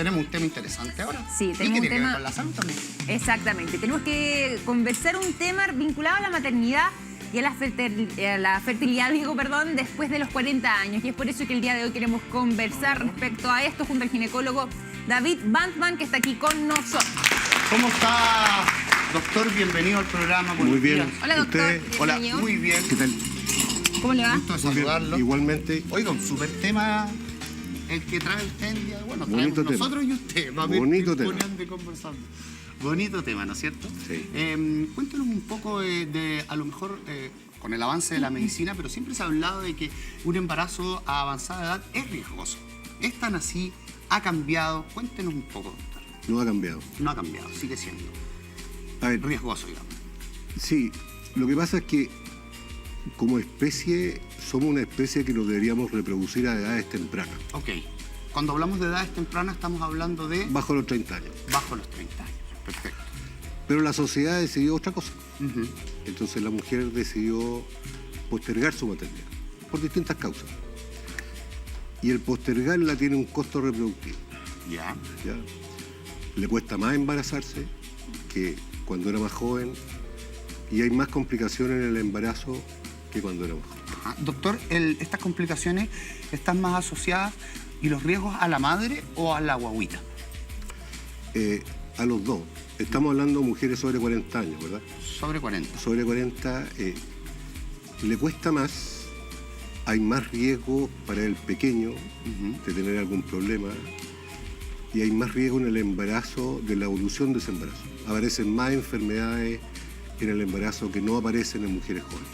tenemos un tema interesante ahora. Sí, tenemos un un tema con la salud también. Exactamente. Tenemos que conversar un tema vinculado a la maternidad y a la fertilidad, después de los 40 años. Y es por eso que el día de hoy queremos conversar respecto a esto junto al ginecólogo David Bantman, que está aquí con nosotros. ¿Cómo está, doctor? Bienvenido al programa. Muy bien. Días. Hola, doctor. Hola, Bienvenido. muy bien. ¿Qué tal? ¿Cómo le va? Gusto de saludarlo. Igualmente. Oiga, un súper tema el que trae usted el día. Bueno, traemos Bonito tema. nosotros y usted. Bonito tema. Poniendo y conversando. Bonito tema, ¿no es cierto? Sí. Cuéntenos un poco a lo mejor, con el avance de la medicina, pero siempre se ha hablado de que un embarazo a avanzada edad es riesgoso. ¿Es tan así? ¿Ha cambiado? Cuéntenos un poco, doctor. No ha cambiado. No ha cambiado, sigue siendo A ver, riesgoso, digamos. sí, lo que pasa es que como especie somos una especie que nos deberíamos reproducir a edades tempranas, Ok. Cuando hablamos de edades tempranas estamos hablando de bajo los 30 años. bajo los 30 años. Perfecto. Pero la sociedad decidió otra cosa. Ujú. Entonces la mujer decidió postergar su maternidad por distintas causas. Y el postergarla tiene un costo reproductivo. Ya. ¿Ya? Le cuesta más embarazarse que cuando era más joven y hay más complicaciones en el embarazo que cuando era más joven. Ajá. Doctor, ¿estas complicaciones están más asociadas y los riesgos a la madre o a la guagüita? A los dos. Estamos hablando de mujeres sobre 40 años, ¿verdad? Sobre 40. Sobre 40 le cuesta más, hay más riesgo para el pequeño de tener algún problema y hay más riesgo en el embarazo, de la evolución de ese embarazo. Aparecen más enfermedades en el embarazo que no aparecen en mujeres jóvenes.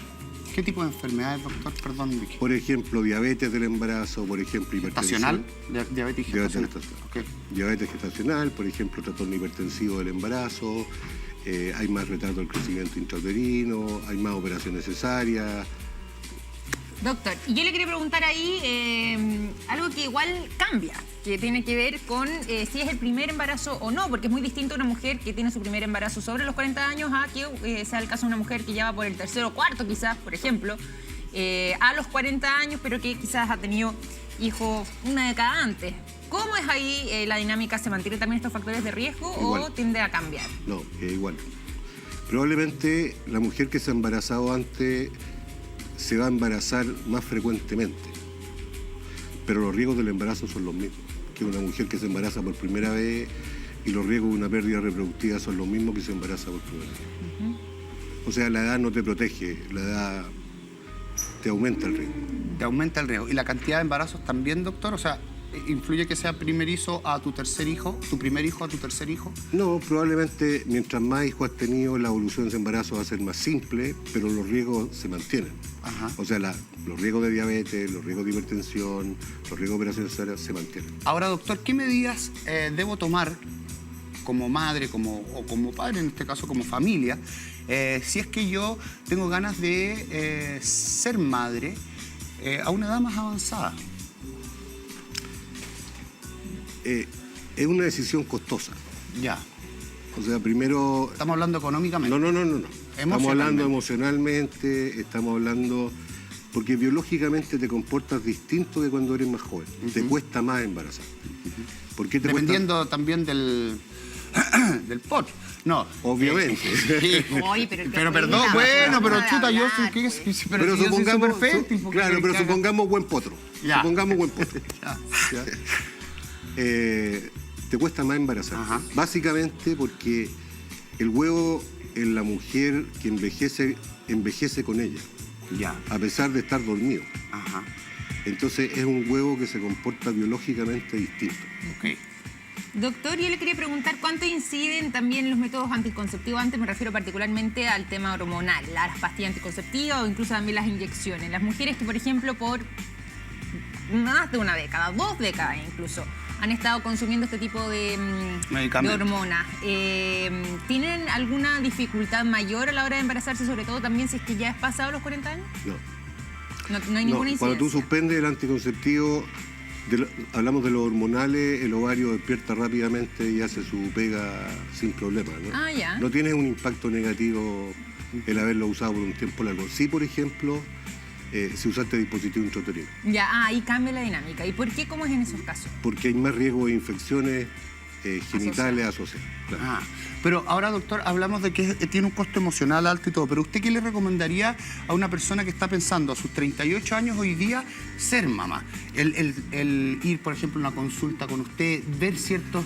¿Qué tipo de enfermedades, doctor? Perdón, Vicky. Por ejemplo, diabetes del embarazo, por ejemplo, hipertensión. ¿Gestacional? Diabetes gestacional. Ok. Diabetes gestacional, por ejemplo, trastorno hipertensivo del embarazo, hay más retardo del crecimiento intrauterino, hay más operaciones cesáreas. Doctor, y yo le quería preguntar ahí algo que igual cambia, que tiene que ver con si es el primer embarazo o no, porque es muy distinto una mujer que tiene su primer embarazo sobre los 40 años a que sea el caso de una mujer que ya va por el tercero o cuarto quizás, por ejemplo, a los 40 años, pero que quizás ha tenido hijos una década antes. ¿Cómo es ahí la dinámica? ¿Se mantienen también estos factores de riesgo Igual. o tiende a cambiar? No, igual. Probablemente la mujer que se ha embarazado antes se va a embarazar más frecuentemente, pero los riesgos del embarazo son los mismos que una mujer que se embaraza por primera vez y los riesgos de una pérdida reproductiva son los mismos que se embaraza por primera vez. O sea, la edad no te protege, la edad te aumenta el riesgo. Te aumenta el riesgo. ¿Y la cantidad de embarazos también, doctor? O sea, ¿influye que sea primerizo a tu tercer hijo, tu primer hijo a tu tercer hijo? No, probablemente mientras más hijos has tenido, la evolución de ese embarazo va a ser más simple, pero los riesgos se mantienen. Ajá. O sea, los riesgos de diabetes, los riesgos de hipertensión, los riesgos de operaciones cesáreas se mantienen. Ahora, doctor, ¿qué medidas debo tomar como madre o como padre, en este caso como familia, si es que yo tengo ganas de ser madre a una edad más avanzada? Es una decisión costosa. Ya. O sea, primero... ¿Estamos hablando económicamente? No. Estamos hablando emocionalmente, estamos hablando... Porque biológicamente te comportas distinto que cuando eres más joven. Te cuesta más embarazar. ¿Por qué te Dependiendo también del pot. No. Obviamente. Sí. Oye, pero perdón, bueno, pero chuta, yo soy... Pero si yo soy supongamos... perfecto, Claro, pero supongamos buen potro. Ya. Supongamos buen potro. Ya. ¿Ya? Te cuesta más embarazar. Ajá. Básicamente porque el huevo en la mujer que envejece con ella, Ya. a pesar de estar dormido. Ajá. Entonces es un huevo que se comporta biológicamente distinto. Ok. Doctor, yo le quería preguntar cuánto inciden también los métodos anticonceptivos. Antes me refiero particularmente al tema hormonal, las pastillas anticonceptivas o incluso también las inyecciones. Las mujeres que, por ejemplo, por más de una década, 2 décadas incluso, han estado consumiendo este tipo de hormonas. ¿Tienen alguna dificultad mayor a la hora de embarazarse, sobre todo también si es que ya es pasado los 40 años? No hay ninguna incidencia. Cuando tú suspendes el anticonceptivo, hablamos de los hormonales, el ovario despierta rápidamente y hace su pega sin problema, ¿no? Ah, ya. No tiene un impacto negativo el haberlo usado por un tiempo largo. Sí, por ejemplo, si usaste dispositivo intrauterino. Ya, ahí cambia la dinámica. ¿Y por qué? ¿Cómo es en esos casos? Porque hay más riesgo de infecciones genitales asociadas. Claro. Ah, pero ahora, doctor, hablamos de que tiene un costo emocional alto y todo, pero ¿usted qué le recomendaría a una persona que está pensando a sus 38 años hoy día ser mamá? El ir, por ejemplo, a una consulta con usted, ver ciertos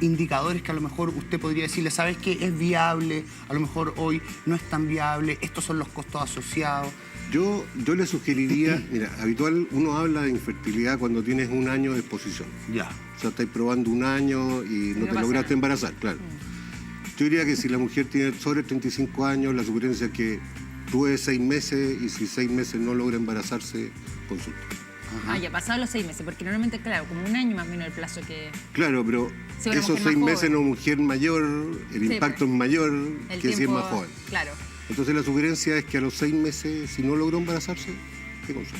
indicadores que a lo mejor usted podría decirle, ¿sabes qué? Es viable, a lo mejor hoy no es tan viable, estos son los costos asociados. Yo le sugeriría, mira, habitual uno habla de infertilidad cuando tienes un año de exposición. Ya. O sea, estáis probando un año y no te pasa lograste nada. embarazar, claro. Yo diría que si la mujer tiene sobre 35 años, la sugerencia es que pruebe 6 meses y si 6 meses no logra embarazarse, consulta. Ah, ya pasados los 6 meses, porque normalmente, claro, como un año más o menos el plazo que... Claro, pero Sí, una esos mujer 6 más meses en joven. una mujer mayor, el Sí, impacto es mayor El que si es tiempo, más joven. Claro. Entonces la sugerencia es que a los 6 meses, si no logró embarazarse, que consulte.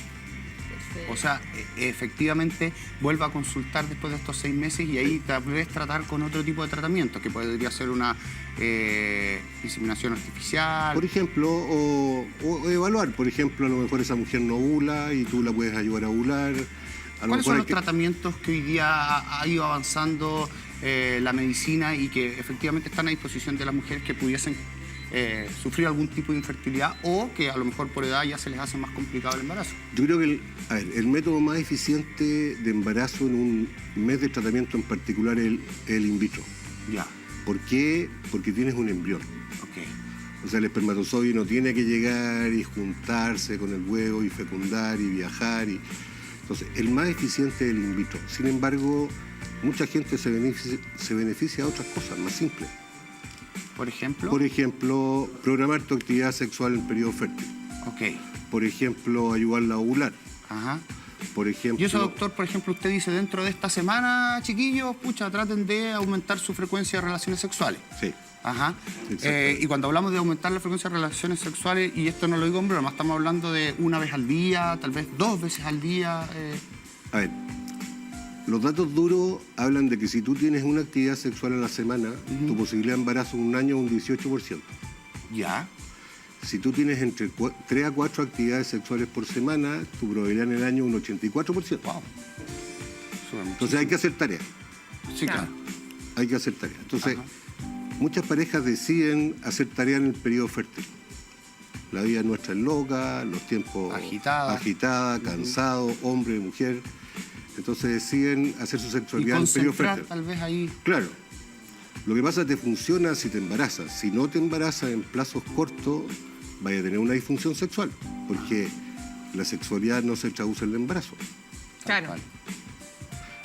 Perfecto. O sea, efectivamente vuelva a consultar después de estos 6 meses y ahí tal vez tratar con otro tipo de tratamiento, que podría ser una inseminación artificial. Por ejemplo, o evaluar, por ejemplo, a lo mejor esa mujer no ovula y tú la puedes ayudar a ovular. A lo ¿Cuáles mejor son hay los que- tratamientos que hoy día ha ido avanzando la medicina y que efectivamente están a disposición de las mujeres que pudiesen sufrir algún tipo de infertilidad o que a lo mejor por edad ya se les hace más complicado el embarazo? Yo creo que el método más eficiente de embarazo en un mes de tratamiento en particular es el in vitro. Ya, ¿Por qué? Porque tienes un embrión. ok. O sea, el espermatozoide no tiene que llegar y juntarse con el huevo y fecundar y viajar. Entonces, el más eficiente es el in vitro. Sin embargo, mucha gente se beneficia de otras cosas más simples. Por ejemplo. Por ejemplo, programar tu actividad sexual en periodo fértil. Ok. Por ejemplo, ayudarla a ovular. Ajá. Por ejemplo... Y eso, doctor, por ejemplo, usted dice dentro de esta semana, chiquillos, pucha, traten de aumentar su frecuencia de relaciones sexuales. Sí. Ajá. Exacto. Y cuando hablamos de aumentar la frecuencia de relaciones sexuales, y esto no lo digo en broma, estamos hablando de una vez al día, tal vez 2 veces al día. A ver, los datos duros hablan de que si tú tienes una actividad sexual a la semana, tu posibilidad de embarazo en un año es un 18%. Ya. Si tú tienes entre 3 a 4 actividades sexuales por semana, tu probabilidad en el año es un 84%. Wow. Sube mucho. Entonces hay que hacer tarea. Sí, claro. Hay que hacer tarea. Entonces, Ajá. muchas parejas deciden hacer tarea en el periodo fértil. La vida nuestra es loca, los tiempos agitada, cansado, hombre, mujer. Entonces deciden hacer su Y sexualidad en el periodo concentrar fértil. tal vez ahí. Claro. Lo que pasa es que te funciona si te embarazas. Si no te embarazas en plazos cortos, vaya a tener una disfunción sexual, porque la sexualidad no se traduce en el embarazo. Claro. cual.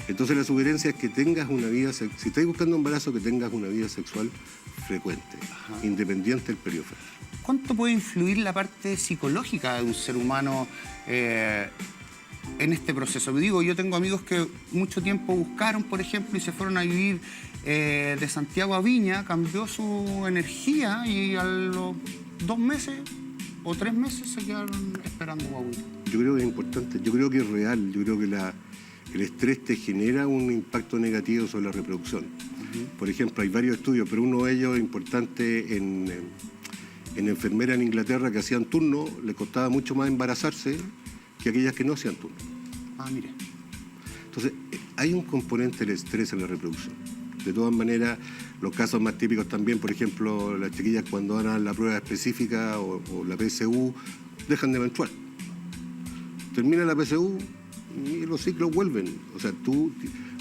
Entonces la sugerencia es que tengas una vida sexual, si estás buscando embarazo, que tengas una vida sexual frecuente, independiente del periodo fértil. ¿Cuánto puede influir la parte psicológica de un ser humano en este proceso? Digo, yo tengo amigos que mucho tiempo buscaron, por ejemplo, y se fueron a vivir de Santiago a Viña, cambió su energía y a los 2 meses o 3 meses se quedaron esperando guaguita. Yo creo que es importante, yo creo que es real, yo creo que el estrés te genera un impacto negativo sobre la reproducción. Por ejemplo, hay varios estudios, pero uno de ellos importante en enfermeras en Inglaterra que hacían turno, les costaba mucho más embarazarse que aquellas que no hacían turno. Ah, mire. Entonces, hay un componente del estrés en la reproducción. De todas maneras, los casos más típicos también, por ejemplo, las chiquillas cuando van a la prueba específica o la PSU, dejan de menstruar. Termina la PSU y los ciclos vuelven. O sea, tú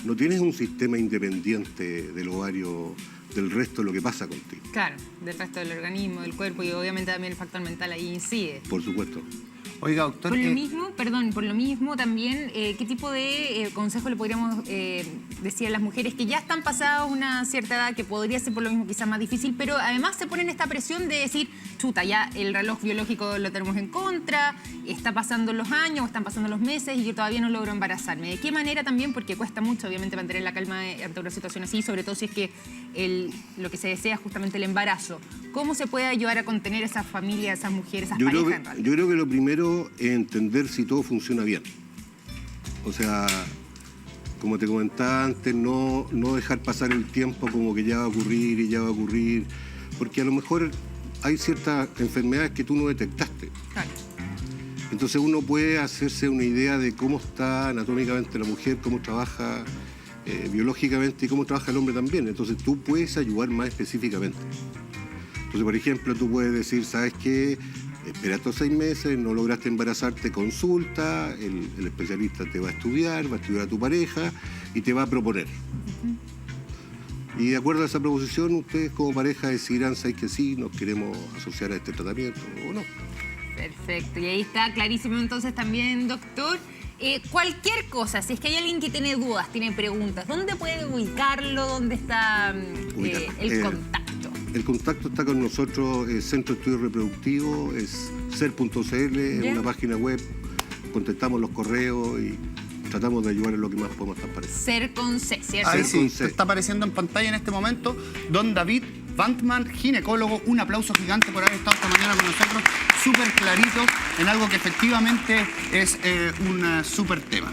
no tienes un sistema independiente del ovario, del resto de lo que pasa contigo. Claro, del resto del organismo, del cuerpo, y obviamente también el factor mental ahí incide. Por supuesto. Oiga, doctor. Por lo mismo también, ¿qué tipo de consejo le podríamos decir a las mujeres que ya están pasadas una cierta edad, que podría ser por lo mismo quizás más difícil, pero además se ponen esta presión de decir, chuta, ya el reloj biológico lo tenemos en contra, está pasando los años, están pasando los meses y yo todavía no logro embarazarme? ¿De qué manera también? Porque cuesta mucho, obviamente, mantener la calma ante una situación así, sobre todo si es que lo que se desea es justamente el embarazo. ¿Cómo se puede ayudar a contener esas familias, esas mujeres, esas parejas en realidad? Yo creo que lo primero es entender si todo funciona bien. O sea, como te comentaba antes, no dejar pasar el tiempo como que ya va a ocurrir y ya va a ocurrir, porque a lo mejor hay ciertas enfermedades que tú no detectaste. Claro. Entonces uno puede hacerse una idea de cómo está anatómicamente la mujer, cómo trabaja biológicamente y cómo trabaja el hombre también. Entonces tú puedes ayudar más específicamente. Entonces, por ejemplo, tú puedes decir, ¿sabes qué? Espera estos 6 meses, no lograste embarazarte, consulta, el especialista te va a estudiar a tu pareja y te va a proponer. Y de acuerdo a esa proposición, ustedes como pareja decidirán, ¿sabes que sí? Nos queremos asociar a este tratamiento o no. Perfecto, y ahí está clarísimo entonces también, doctor. Cualquier cosa, si es que hay alguien que tiene dudas, tiene preguntas, ¿dónde puede ubicarlo? ¿Dónde está el contacto? El contacto está con nosotros, Centro de Estudios Reproductivos, es ser.cl, es una página web, contestamos los correos y tratamos de ayudar en lo que más podemos transparentar. Ser con C, ¿cierto? Ahí sí, está apareciendo en pantalla en este momento don David Bantman, ginecólogo. Un aplauso gigante por haber estado esta mañana con nosotros, súper clarito en algo que efectivamente es un súper tema.